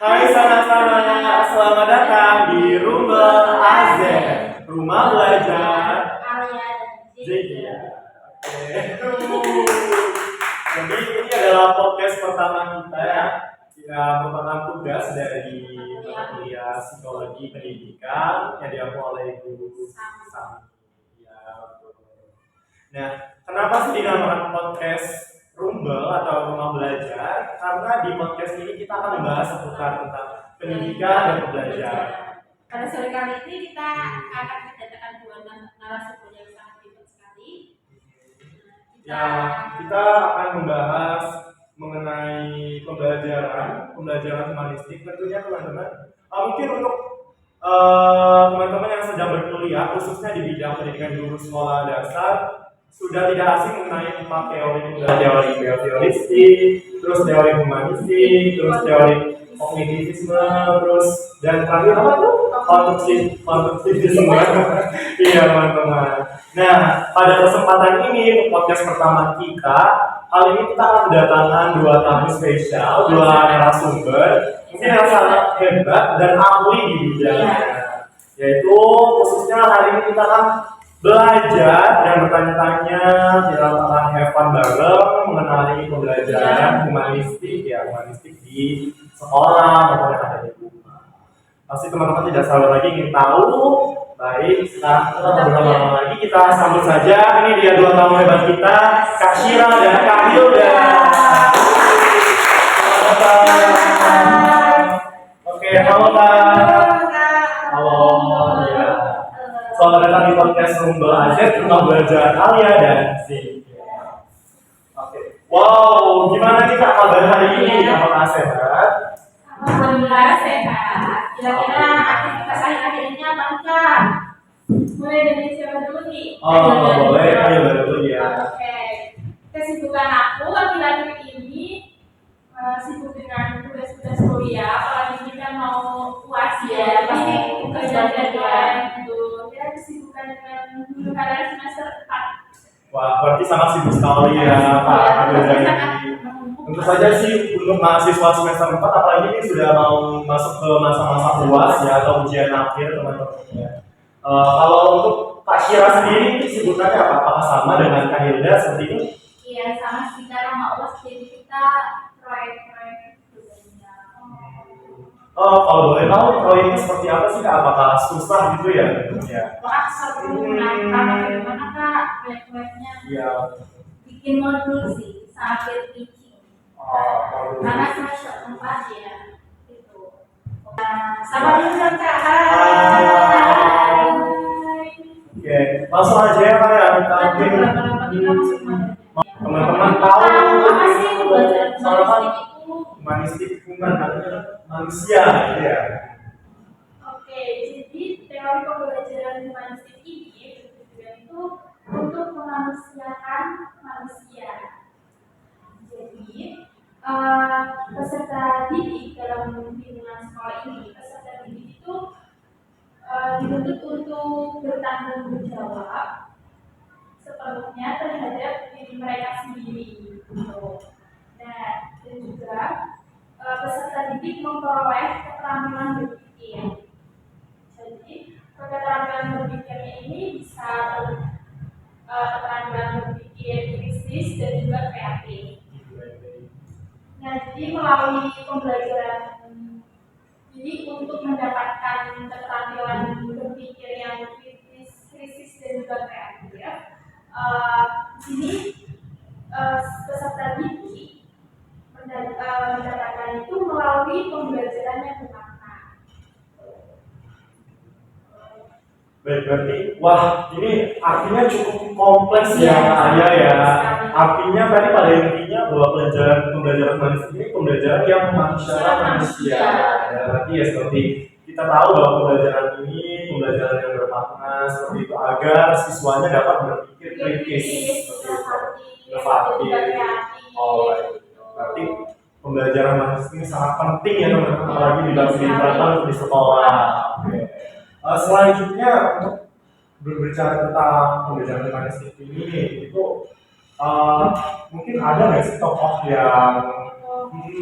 Hai sana-sana, selamat datang di Rumah AZ, Rumah Belajar Alia dan Zekia. Oke. Jadi ini adalah podcast pertama kita ya. Kita merupakan tugas dari mata kuliah psikologi pendidikan yang diampu oleh Ibu Sami. Ya, betul. Nah, kenapa sih dinamakan podcast Rumbel atau Rumah Belajar? Karena di podcast ini kita akan membahas seputar tentang pendidikan dan pembelajaran. Pada sore kali ini kita akan kedatangan dua narasumber yang sangat hebat sekali. Ya, kita akan membahas mengenai pembelajaran humanistik tentunya teman-teman. Mungkin untuk teman-teman yang sedang berkuliah khususnya di bidang pendidikan guru sekolah dasar sudah tidak asing mengenai 4 teori, teori behavioristik, terus teori humanistik, terus teori kognitivisme, terus dan terakhir apa tuh? Konstruktivisme. Iya teman-teman. Nah, pada kesempatan ini podcast pertama kita, kali ini kita akan kedatangan 2 tamu spesial, 2 narasumber, mungkin yang sangat hebat dan ahli di bidangnya. Yaitu khususnya hari ini kita akan belajar dan bertanya-tanya, kita akan have fun bareng mengenai pembelajaran humanistik di sekolah maupun yang ada di rumah. Pasti teman-teman tidak sabar lagi ingin tahu. Baik, sekarang kita berlama-lama lagi kita sambut saja. Ini dia 2 tamu hebat kita, Kak Syira dan Kak Hilda. Oke, halo Kak. Halo, ya. Selamat datang di podcast Rumbel AZ, Rumah Belajar Alia dan Zekia. Oke. Wow, gimana nih Kak kabar hari ini? Apakah sehat? Alhamdulillah sehat. Kira-kira aktivitas akhir-akhir ini apa Kak? Mulai dari siapa dulu nih? Boleh, ayo dulu ya. Oke. Kesibukan aku akhir-akhir ini sibuk dengan tugas-tugas kuliah. Apalagi kita mau UAS ya, pasti kerjaan itu. Kita kesibukan dengan penghadapan semester 4. Wah, berarti sangat sibuk sekali ya Pak. Tentu saja sih untuk mahasiswa semester 4 apalagi ini sudah mau masuk ke masa-masa UAS ya atau ujian akhir teman-teman ya. Kalau untuk Kak Syira sendiri kesibukannya apa? Apakah sama dengan Kak Hilda seperti itu? Iya, sama sih karena mau UAS jadi kita proyek-proyek itu banyak. Kalau boleh tahu proyeknya seperti apa sih Kak? Apakah susah gitu ya? Wah, seru. Nah, bagaimana Kak proyek-proyeknya? Iya. Bikin modul sih, sambil teaching. Karena semester 4 ya, itu. Sama juga Kak. Hai. Oke, langsung aja ya Kak ya. Teman-teman tahu apa sih pembelajaran humanistik manusia ya. Oke, jadi teori pembelajaran humanistik ini bertujuan itu untuk memanusiakan manusia. Jadi peserta didik dalam lingkungan sekolah ini, peserta didik itu dituntut untuk bertanggung jawab sepenuhnya terhadap diri mereka sendiri. Nah, dan juga peserta didik memperoleh keterampilan berpikir. Jadi, keterampilan berpikirnya ini bisa keterampilan berpikir kritis dan juga kreatif. Nah, jadi melalui pembelajaran ini untuk mendapatkan keterampilan berpikir yang kritis dan juga kreatif. Di sini peserta didik mendapatkan itu melalui pembelajaran yang bermakna. Baik, berarti wah ini artinya cukup kompleks ya Ayah ya. Artinya tadi pada intinya bahwa pembelajaran humanistik ini pembelajaran yang memanusiakan manusia. Ya, berarti ya seperti kita tahu bahwa pembelajaran ini pembelajaran yang bermakna seperti itu agar siswanya dapat berpikir kritis, inovatif. Baik. Berarti pembelajaran humanistik ini sangat penting ya teman-teman, apalagi diterapkan di sekolah. Selanjutnya untuk berbicara tentang pembelajaran humanistik ini itu mungkin ada nggak sih tokoh yang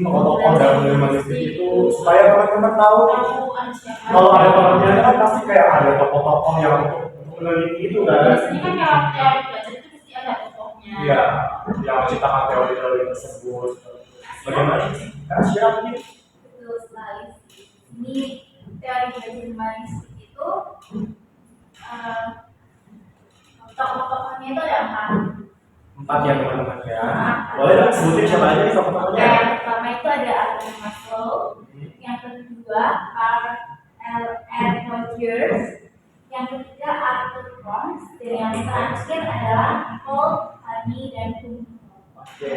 tokoh-tokoh dalam humanistik itu supaya teman-teman tahu siapa. kalau ada pengertiannya kan pasti kayak ada tokoh-tokoh yang untuk meneliti itu kan. Biasanya kan kalau teori belajar itu pasti ada tokohnya. Iya, yang menciptakan teori-teori tersebut. Bagaimana sih? Siapa nih? Betul sekali. Ini teori belajar humanistik itu tokoh-tokohnya itu ada 4 ya teman-teman ya. Boleh dong sebutin siapa aja nih tokoh-tokohnya? Yang pertama itu ada Abraham Maslow, yang kedua Carl R. Rogers, yang ketiga Arthur Ronks, dan yang terakhir adalah Paul Hani dan Oke,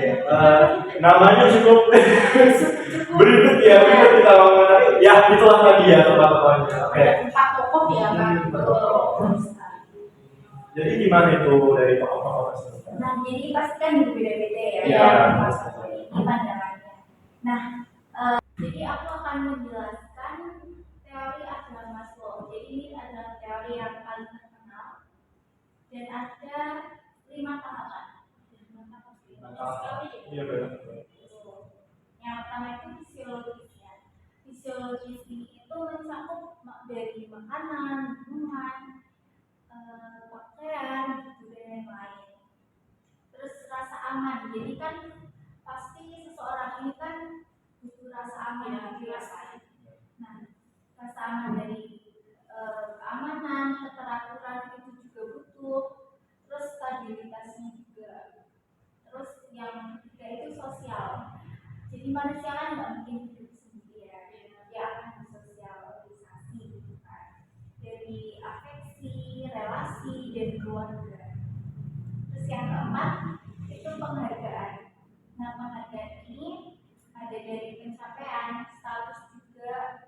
namanya cukup berikut ya, berikut kita mengenai ya itulah tadi ya tokoh-tokohnya. Oke. 4 tokoh ya kan. Jadi gimana itu dari tokoh-tokoh tersebut? Nah, jadi pasti kan berbeda-beda ya, ya ini pandangannya. Nah, jadi aku akan menjelaskan teori Abraham Maslow. Jadi ini adalah teori yang paling terkenal dan ada 5 tahapan. Iya benar. Yang pertama itu fisiologis ya. Fisiologis ini itu mencakup dari makanan, minuman, pakaian, dan yang lain. Terus rasa aman, jadi kan pasti seseorang ini kan butuh rasa aman yang dirasain. Nah, rasa aman dari keamanan, keteraturan itu juga butuh. Terus stabilitasnya juga. Terus yang ketiga itu sosial. Jadi manusia kan nggak mungkin hidup sendiri ya, dia akan bersosialisasi gitu kan. Dari afeksi, relasi, dan keluarga. Terus yang keempat itu penghargaan. Nah, penghargaan ini ada dari pencapaian, status juga,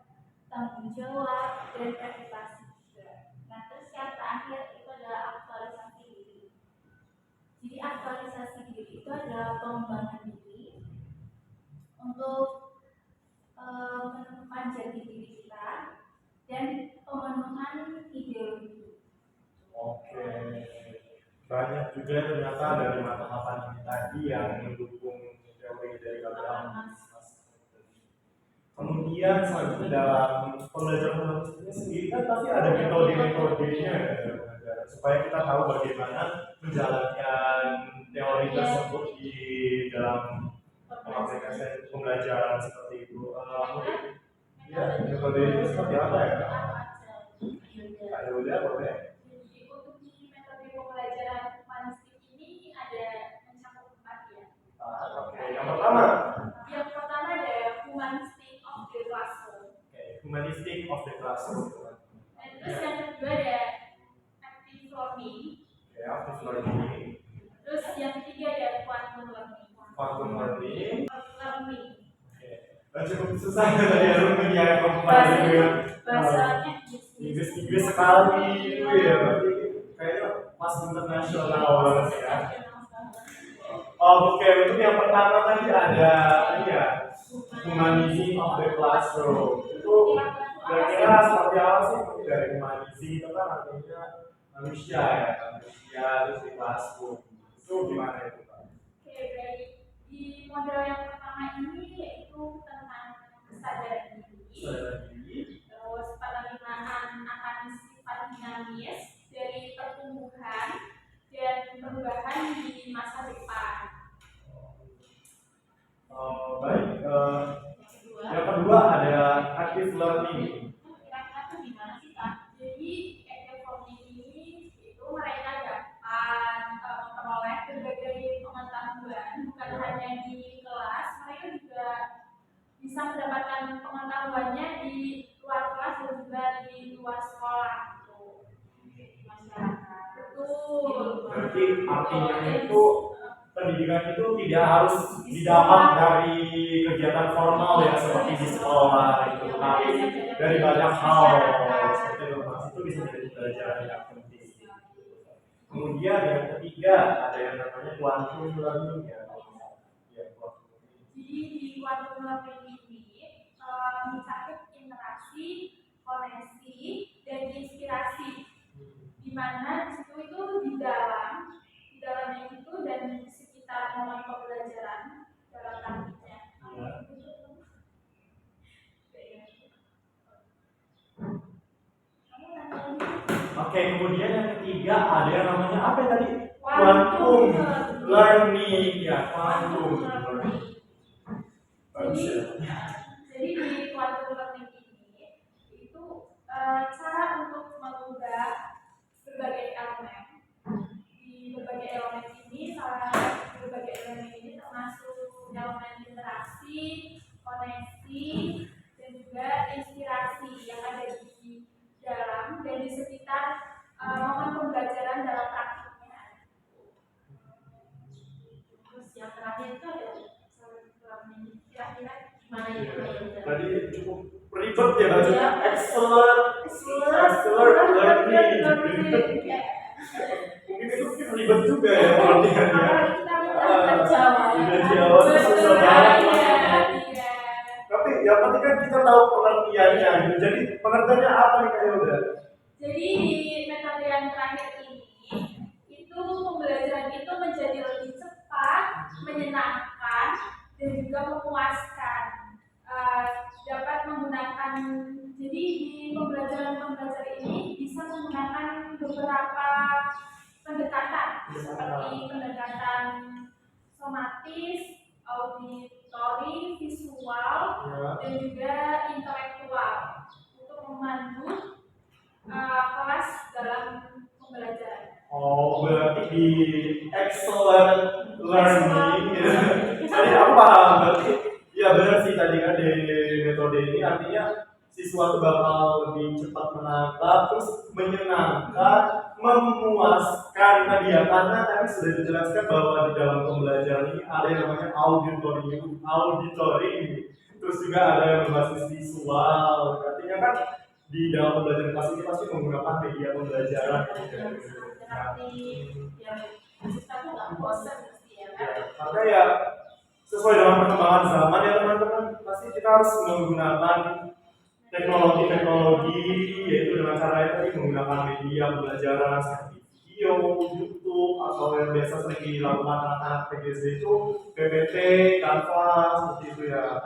tanggung jawab, dan reputasi juga. Nah, terus yang terakhir itu adalah aktualisasi diri. Jadi aktualisasi diri itu adalah pengembangan diri untuk menemukan jati diri kita dan pemenuhan ideologi. Oke. Banyak juga ternyata dari tahapan ini tadi yang mendukung teori dari Abraham. Kemudian selanjutnya dalam pembelajaran humanistik sendiri kan pasti ada metode-metodenya supaya kita tahu bagaimana menjalankan teori tersebut di dalam aplikasi pembelajaran seperti itu. Ya, metode itu seperti apa ya? Ada udah boleh. Pembelajaran humanistik ini ada mencakup 4 ya. Oke, yang pertama. Yang pertama ada humanistic of the classroom. Oke, humanistic of the classroom. Dan terus yang kedua ada active learning. Oke, active learning. Terus yang ketiga ada quantum learning. Quantum learning. Learning. Oke, cukup susah tadi ya mengiyakan bahasanya Inggris sekali itu ya, berarti kayaknya pas internasional banget ya. Oke, untuk yang pertama tadi ada ini ya, humanism of the classroom. Itu kira-kira seperti apa sih? Dari humanism itu kan artinya manusia ya, manusia terus di classroom. Itu gimana itu Pak? Oke, baik. Di model yang pertama ini yaitu tentang kesadaran diri. Terus penerimaan akan sifat dinamis dari pertumbuhan dan perubahan di masa depan. Baik. Yang kedua ada active learning. Kira-kira itu gimana sih Kak? Jadi active learning ini itu mereka dapat memperoleh berbagai pengetahuan bukan hanya di kelas, mereka juga bisa mendapatkan pengetahuannya di luar kelas dan juga di luar sekolah gitu, di masyarakat. Betul. Berarti artinya itu pendidikan itu tidak harus didapat dari kegiatan formal ya seperti di sekolah itu, tapi dari banyak hal seperti itu bisa menjadi pelajaran yang penting. Kemudian yang ketiga ada yang namanya quantum learning ya. Jadi di quantum learning ini mencakup interaksi, koneksi, dan inspirasi, di mana di situ itu di dalamnya itu dan di sekitar momen pembelajaran dalam praktiknya Oke, kemudian yang ketiga ada yang namanya apa ya tadi? Quantum learning. Ya, quantum learning. Bagus ya. Jadi di quantum learning ini itu cara untuk mengubah berbagai elemen. Di berbagai elemen ini, berbagai elemen ini termasuk elemen interaksi, koneksi, dan juga inspirasi yang ada di dalam dan di sekitar momen pembelajaran dalam praktiknya. Terus yang terakhir itu ada kira-kira gimana ya? Tadi cukup ribet ya bacanya. Excellent learning. Mungkin itu ribet juga ya pengertiannya. Jawa susah banget. Tapi yang penting kan kita tahu pengertiannya gitu. Jadi pengertiannya apa nih Kak Yoga? Jadi di metode yang terakhir ini itu pembelajaran itu menjadi lebih cepat, menyenangkan, dan juga memuaskan. Dapat menggunakan, jadi di pembelajaran ini bisa menggunakan beberapa pendekatan seperti pendekatan somatis, auditori, visual, dan juga intelektual untuk memandu kelas dalam pembelajaran. Oh, berarti di excellent learning gitu. Jadi apa? Berarti ya benar sih tadi kan di metode ini artinya siswa itu bakal lebih cepat menangkap, terus menyenangkan, memuaskan tadi ya, karena tadi sudah dijelaskan bahwa di dalam pembelajaran ini ada yang namanya auditori, terus juga ada yang berbasis visual. Artinya kan di dalam pembelajaran kelas ini pasti menggunakan media pembelajaran. Yang kita tuh nggak bosan ya kan? Karena ya sesuai dengan perkembangan zaman ya teman-teman, pasti kita harus menggunakan teknologi yaitu dengan cara tadi menggunakan media pembelajaran seperti video, YouTube, atau yang biasa sering dilakukan anak-anak PGZ itu PPT, Canva, seperti itu ya.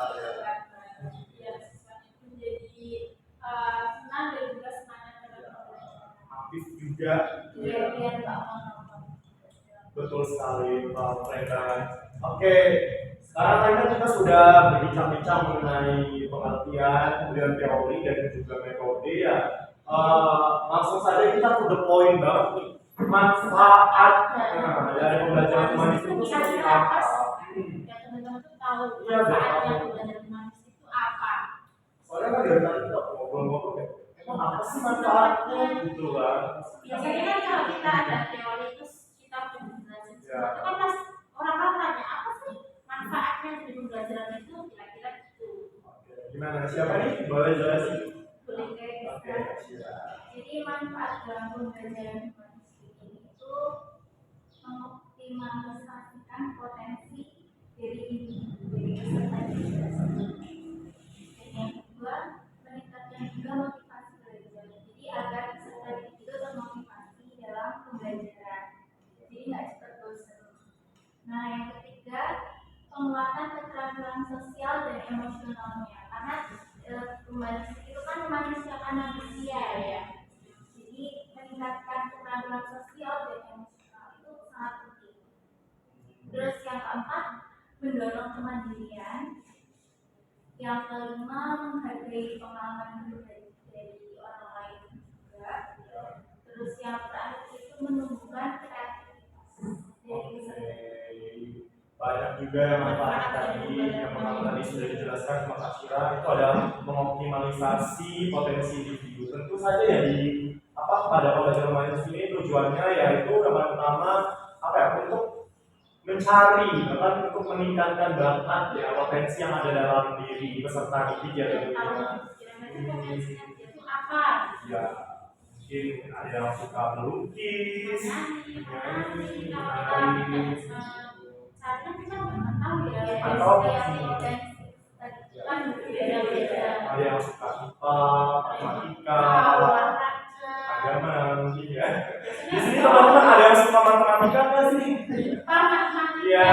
Menjadi senang dan juga semangat aktif juga. Betul sekali Pak Freda. Oke, sekarang kan kita sudah berbincang-bincang mengenai pengertian, kemudian teori dan juga metode ya. Langsung saja kita to the point banget nih. Manfaat dari pembelajaran humanis itu seperti apa? Ya teman-teman tuh tahu Iya, manfaatnya pembelajaran humanis itu apa? Soalnya kan dari tadi kita ngobrol-ngobrol ya. Emang apa sih manfaatnya gitu kan? Biasanya kan kalau kita ada teori terus kita belajar sesuatu kan pas orang-orang tanya apa sih manfaatnya dari pembelajaran itu kira-kira gitu. Gimana? Siapa nih? Boleh jelasin? Boleh. Oke, siap. Jadi manfaat dalam pembelajaran humanis ini itu mengoptimalisasikan potensi dari peserta didik. Dan yang kedua, meningkatkan juga motivasi belajar. Jadi agar peserta didik itu termotivasi dalam pembelajaran. Jadi nggak cepat bosan. Nah, yang ketiga, penguatan keterampilan sosial dan emosionalnya. Karena humanis itu kan memanusiakan manusia ya. Jadi meningkatkan keterampilan sosial dan emosional itu sangat penting. Terus yang keempat, mendorong kemandirian. Yang kelima, menghargai pengalaman hidup dari orang lain juga. Terus yang terakhir itu menumbuhkan kreativitas dari peserta. Banyak juga yang manfaat tadi yang tadi sudah dijelaskan sama Kak Syira, itu adalah mengoptimalisasi potensi individu. Tentu saja ya pada pembelajaran humanis ini tujuannya yaitu yang pertama untuk mencari untuk meningkatkan bakat ya potensi yang ada dalam diri peserta didik ya Potensinya itu apa? Ya mungkin ada yang suka melukis, menyanyi, Karena kita nggak tahu ya, atau kan beda-beda. ada yang suka IPA, matematika, agama mungkin ya. Di sini teman-teman ada yang suka matematika nggak sih? Iya.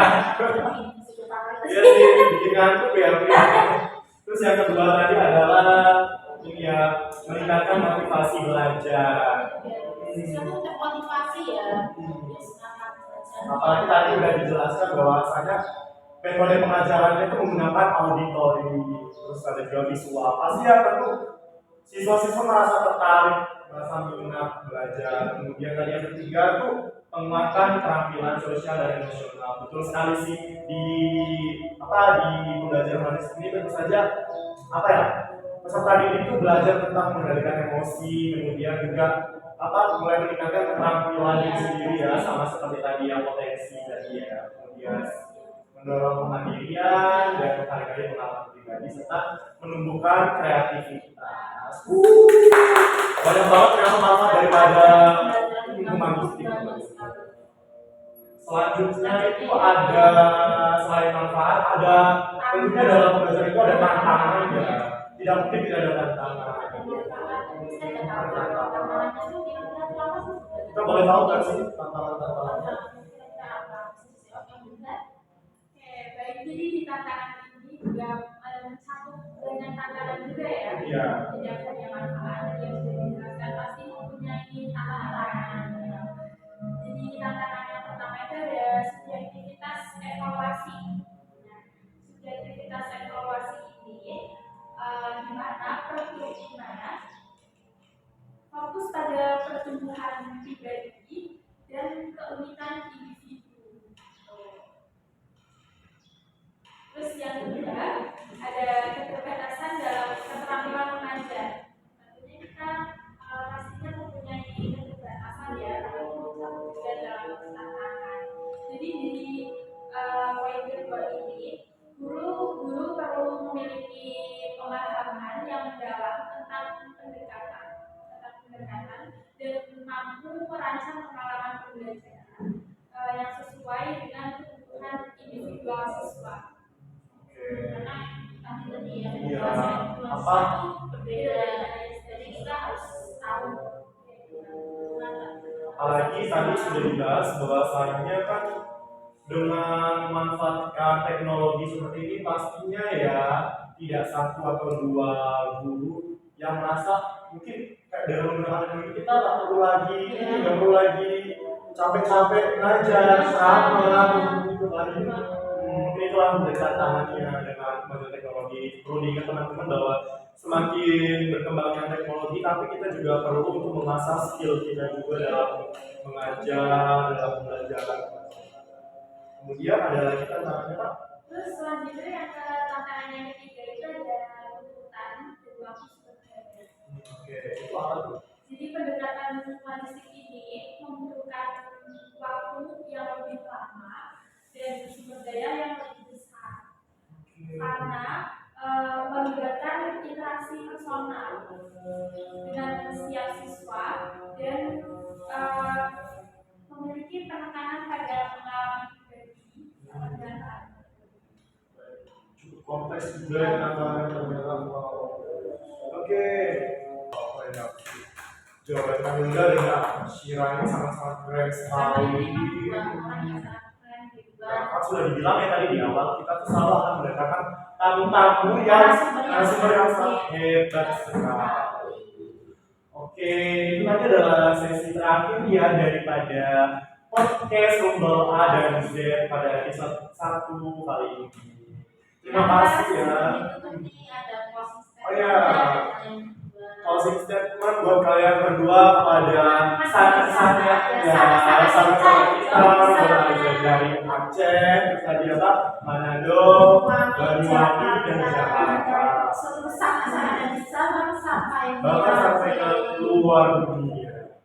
Iya sih, bikin ngantuk ya. Terus yang kedua tadi adalah ini ya meningkatkan motivasi belajar. siswa tuh termotivasi ya. Ya semangat belajar. Apalagi tadi udah dijelaskan bahwasanya metode pengajarannya itu menggunakan auditori, terus ada juga visual. Pasti ya tentu siswa-siswa merasa tertarik, merasa minat belajar. Kemudian tadi yang ketiga tuh penguatan keterampilan sosial dan emosional. Betul sekali sih di pembelajaran humanis ini tentu saja apa ya, peserta didik itu belajar tentang mengendalikan emosi, kemudian juga mulai meningkatkan keterampilan diri sendiri ya, sama seperti tadi yang potensi tadi ya, kemudian mendorong kemandirian dan menghargai pengalaman pribadi serta menumbuhkan kreativitas. Banyak banget yang manfaat daripada humanistik. Selanjutnya itu ada, selain manfaat, ada tentunya dalam pembelajaran itu ada tantangan ya. Tidak mungkin tidak ada tantangan. Kita boleh tahu nggak sih tantangan-tantangannya? Oke, baik. Jadi di tantangan ini juga satu dengan tantangan juga ya. Iya. Tidak hanya manfaat yang sudah dijelaskan, pasti mempunyai tantangan. Jadi tantangan yang pertama itu ada subjektivitas evaluasi. Nah, subjektivitas evaluasi ini di mana fokus pada pertumbuhan pribadi dan keunikan individu. Terus yang kedua ada keterbatasan dalam keterampilan mengajar. Tentunya kita pastinya mempunyai keterbatasan ya, karena itu satu juga dalam tantangan. Jadi di poin kedua ini guru perlu memiliki pemahaman yang mendalam tentang pendekatan dan mampu merancang pengalaman pembelajaran yang sesuai dengan kebutuhan individual siswa. Karena tadi ya, apa berbeda, jadi kita harus tahu. Apalagi tadi sudah dibahas bahwasanya kan dengan memanfaatkan teknologi seperti ini pastinya ya tidak satu atau dua guru yang merasa mungkin kayak dalam menggunakan teknologi kita nggak perlu lagi capek-capek belajar sama itu lagi. Mungkin itulah menjadi tantangannya dengan kemajuan teknologi. Perlu diingat teman-teman bahwa semakin berkembangnya teknologi, tapi kita juga perlu untuk mengasah skill kita juga dalam mengajar, dalam belajar. Kemudian ada lagi tantangannya Pak. Terus selanjutnya yang tantangan yang ketiga itu ada tuntutan dan waktu berbeda. Oke, itu apa tuh? Jadi pendekatan humanistik ini membutuhkan waktu yang lebih lama dan sumber daya yang lebih besar. Karena melibatkan interaksi personal dengan setiap siswa dan memiliki penekanan pada pengalaman pribadi dan Cukup kompleks juga ya tantangannya ternyata. Oke. Jawaban Kamilda dengan Syiranya sangat-sangat keren sekali. Kan sudah dibilang ya tadi di awal, kita tuh selalu akan mendatangkan tamu-tamu yang narasumber yang sangat hebat sekali. Oke, itu tadi adalah sesi terakhir ya daripada podcast Rumbel A dan Z pada episode 1 kali ini. Terima kasih ya. Oh ya, closing statement buat kalian berdua kepada sahabat-sahabat kita belajar dari Aceh, terus tadi apa? Manado, Banyuwangi dan Jakarta. Bahkan sampai ke luar dunia.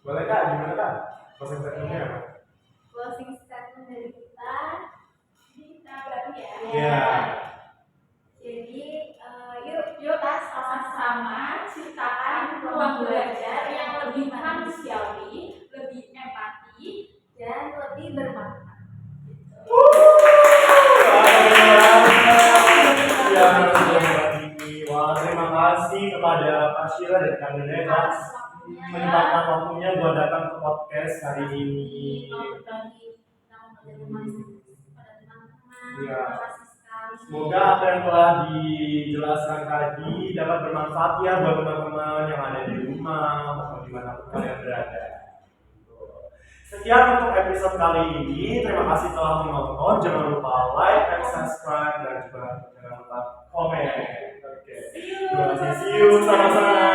Boleh Kak, gimana Kak? Closing statementnya? Closing statement dari kita, ini kita berarti ya. Iya. Jadi Yuk sama-sama ciptakan ruang belajar yang lebih manusiawi, lebih empati, dan lebih bermanfaat. Wah, terima kasih kepada Pak Syira dan Kak Neda menyempatkan waktunya buat datang ke podcast hari ini. Iya. Semoga apa yang telah dijelaskan tadi dapat bermanfaat ya buat teman-teman teman-teman yang ada di rumah maupun dimanapun kalian berada. Sekian untuk episode kali ini. Terima kasih telah menonton. Jangan lupa like and subscribe dan juga jangan lupa komen. Oke. Terima kasih. See you sama-sama.